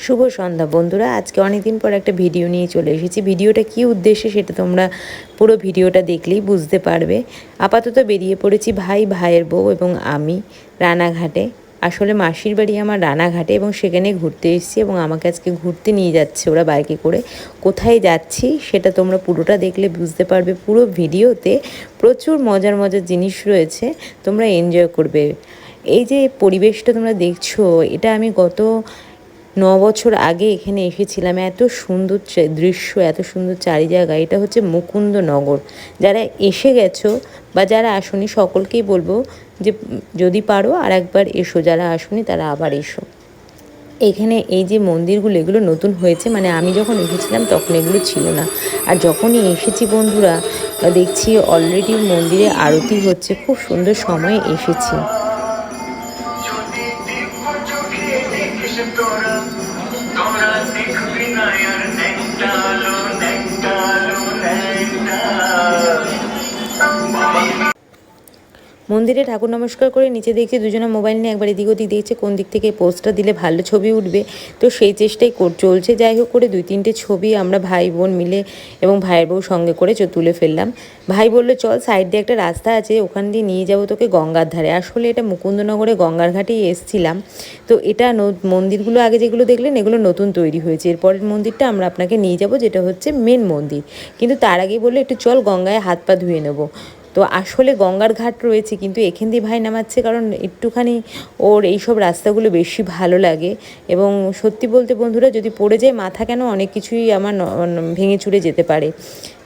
শুভ সন্ধ্যা বন্ধুরা। আজকে অনেকদিন পর একটা ভিডিও নিয়ে চলে এসেছি। ভিডিওটা কী উদ্দেশ্যে সেটা তোমরা পুরো ভিডিওটা দেখলেই বুঝতে পারবে। আপাতত বেরিয়ে পড়েছি ভাই, ভাইয়ের বউ এবং আমি রানাঘাটে। আসলে মাসির বাড়ি আমার রানাঘাটে এবং সেখানে ঘুরতে এসেছি এবং আমাকে আজকে ঘুরতে নিয়ে যাচ্ছে ওরা বাইকে করে। কোথায় যাচ্ছি সেটা তোমরা পুরোটা দেখলে বুঝতে পারবে। পুরো ভিডিওতে প্রচুর মজার মজার জিনিস রয়েছে, তোমরা এনজয় করবে। এই যে পরিবেশটা তোমরা দেখছো, এটা আমি গত 9 বছর আগে এখানে এসেছিলাম। এত সুন্দর দৃশ্য, এত সুন্দর চারি জায়গা। এটা হচ্ছে মুকুন্দনগর। যারা এসে গেছো বা যারা আসনি সকলকেই বলবো যে যদি পারো আর একবার এসো, যারা আসনি তারা আবার এসো। এখানে এই যে মন্দিরগুলো, এগুলো নতুন হয়েছে, মানে আমি যখন এসেছিলাম তখন এগুলো ছিল না। আর যখনই এসেছি বন্ধুরা, দেখছি অলরেডি মন্দিরে আরতি হচ্ছে। খুব সুন্দর সময়ে এসেছি। মন্দিরে ঠাকুর নমস্কার করে নিচে দেখছি দুজনে মোবাইল নিয়ে একবার এদিক ওদিক দেখছে কোন দিক থেকে পোস্টটা দিলে ভালো ছবি উঠবে। তো সেই চেষ্টাই চলছে। যাই হোক করে 2-3টে ছবি আমরা ভাই বোন মিলে এবং ভাইয়ের বউ সঙ্গে করে তুলে ফেললাম। ভাই বললো চল, সাইড দিয়ে একটা রাস্তা আছে, ওখান দিয়ে নিয়ে যাবো তোকে গঙ্গার ধারে। আসলে এটা মুকুন্দনগরে গঙ্গার ঘাটেই এসছিলাম। তো এটা মন্দিরগুলো আগে যেগুলো দেখলেন এগুলো নতুন তৈরি হয়েছে। এরপরের মন্দিরটা আমরা আপনাকে নিয়ে যাব, যেটা হচ্ছে মেন মন্দির। কিন্তু তার আগে বললো একটু চল গঙ্গায় হাত পা ধুয়ে নেবো। তো আসলে গঙ্গার ঘাট রয়েছে, কিন্তু এখান দিয়ে ভাই নামাচ্ছে কারণ একটুখানি ওর এইসব রাস্তাগুলো বেশি ভালো লাগে। এবং সত্যি বলতে বন্ধুরা, যদি পড়ে যায় মাথা কেন অনেক কিছুই আমার ভেঙে চুরে যেতে পারে।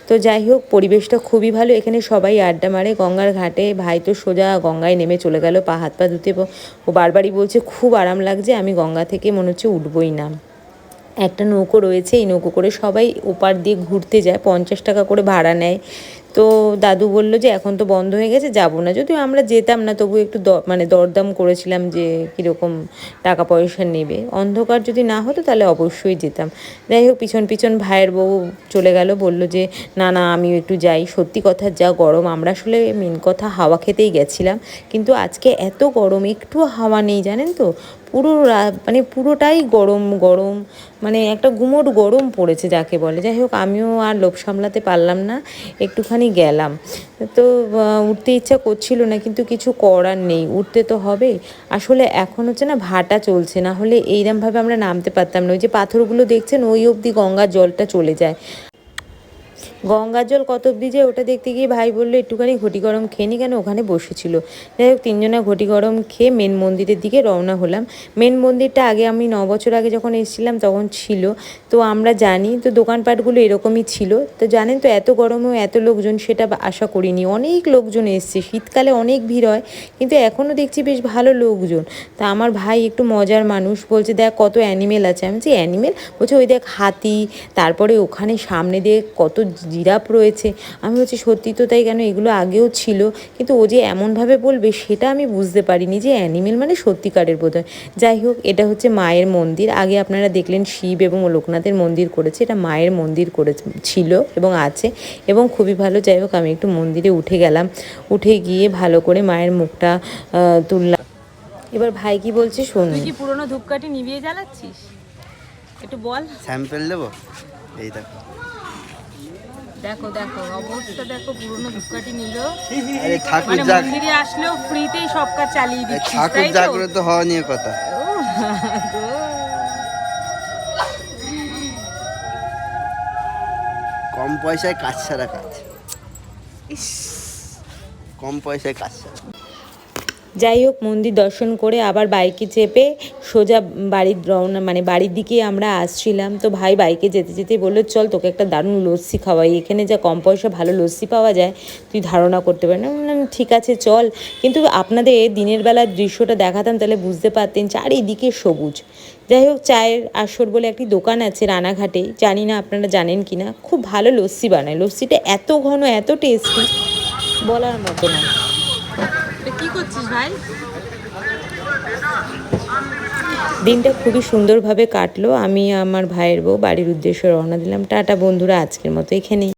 তো যাই হোক, পরিবেশটা খুবই ভালো। এখানে সবাই আড্ডা মারে গঙ্গার ঘাটে। ভাই তো সোজা গঙ্গায় নেমে চলে গেল পা হাত পা ধুতে। ও বারবারই বলছে খুব আরাম লাগছে, আমি গঙ্গা থেকে মনে হচ্ছে উঠবই না। একটা নৌকো রয়েছে, এই নৌকো করে সবাই ওপার দিয়ে ঘুরতে যায়, 50 টাকা করে ভাড়া নেয়। তো দাদু বলল যে এখন তো বন্ধ হয়ে গেছে, যাবো না। যদিও আমরা যেতাম না, তবু একটু দরদাম করেছিলাম যে কীরকম টাকা পয়সা নেবে। অন্ধকার যদি না হতো তাহলে অবশ্যই যেতাম। যাই হোক, পিছন পিছন ভাইয়ের বউ চলে গেল, বলল যে না না আমিও একটু যাই। সত্যি কথা যা গরম, আমরা আসলে মেন কথা হাওয়া খেতেই গেছিলাম, কিন্তু আজকে এত গরম, একটুও হাওয়া নেই জানেন তো। পুরো মানে পুরোটাই গরম গরম, মানে একটা গুমোট গরম পড়েছে যাকে বলে। যাই হোক, আমিও আর লোভ সামলাতে পারলাম না, একটুখানি গেলাম। তো উঠতে ইচ্ছা করছিল না, কিন্তু কিছু করার নেই, উঠতে তো হবে। আসলে এখন হচ্ছে না ভাটা চলছে, না হলে এইরমভাবে আমরা নামতে পারতাম না। ওই যে পাথরগুলো দেখছেন ওই অবধি গঙ্গার জলটা চলে যায়। গঙ্গার জল কত অবধি যায় ওটা দেখতে গিয়ে ভাই বললো একটুখানি ঘটি গরম খেয়ে নি, কেন ওখানে বসেছিল। যাই হোক, 3জনে ঘটি গরম খেয়ে মেন মন্দিরের দিকে রওনা হলাম। মেন মন্দিরটা আগে আমি 9 বছর আগে যখন এসেছিলাম তখন ছিল। তো আমরা জানি তো দোকানপাটগুলো এরকমই ছিল। তো জানেন তো এত গরমেও এত লোকজন সেটা আশা করিনি। অনেক লোকজন এসছে, শীতকালে অনেক ভিড় হয়, কিন্তু এখনও দেখছি বেশ ভালো লোকজন। তা আমার ভাই একটু মজার মানুষ, বলছে দেখ কত অ্যানিমেল আছে। আমি বলছি অ্যানিমেল? বলছে ওই দেখ হাতি, তারপরে ওখানে সামনে দিয়ে কত জিরাফ রয়েছে। আমি বলছি সত্যি তো তাই, কেন এগুলো আগেও ছিল, কিন্তু ও যে এমনভাবে বলবে সেটা আমি বুঝতে পারিনি যে অ্যানিমেল মানে সত্যিকারের বোধহয়। যাই হোক, এটা হচ্ছে মায়ের মন্দির। আগে আপনারা দেখলেন শিব এবং লোকনাথের মন্দির করেছে, এটা মায়ের মন্দির ছিল এবং আছে এবং খুবই ভালো। যাই হোক, আমি একটু মন্দিরে উঠে গেলাম, উঠে গিয়ে ভালো করে মায়ের মুখটা তুললাম। এবার ভাই কি বলছে শোন। তুই কি পুরনো ধূপকাঠি নিভিয়ে জ্বালাচ্ছিস? একটু বল। স্যাম্পল দেবো, এই দেখো। দেখো দেখো অবস্থা দেখো, পুরনো ধূপকাঠি নিল। আরে ঠাকুর মানে মন্দিরে আসলেও ফ্রিতেই সব কাজ চালিয়ে দিচ্ছিস, ঠাকুর তাই তো? জাগ্রত হওয়া নিয়ে কথা। কম পয়সায় কাজ ছাড়া কাজ, কম পয়সায় কাজ ছাড়া। যাই হোক, মন্দির দর্শন করে আবার বাইকে চেপে সোজা বাড়ির রওনা, মানে বাড়ির দিকে আমরা আসছিলাম। তো ভাই বাইকে যেতে যেতে বললো চল তোকে একটা দারুণ লস্যি খাওয়াই, এখানে যা কম পয়সা ভালো লস্যি পাওয়া যায় তুই ধারণা করতে পারি না। বললাম ঠিক আছে চল। কিন্তু আপনাদের দিনের বেলার দৃশ্যটা দেখাতাম তাহলে বুঝতে পারতেন, চারিদিকে সবুজ। যাই হোক, চায়ের আসর বলে একটি দোকান আছে রানাঘাটে, জানি না আপনারা জানেন কি না, খুব ভালো লস্যি বানায়। লস্যিটা এত ঘন এত টেস্টি, বলার মতো না। কি করছিস ভাই? দিনটা খুবই সুন্দরভাবে কাটলো। আমি আমার ভাইয়ের বউ বাড়ির উদ্দেশ্যে রওনা দিলাম। টাটা বন্ধুরা, আজকের মতো এখানেই।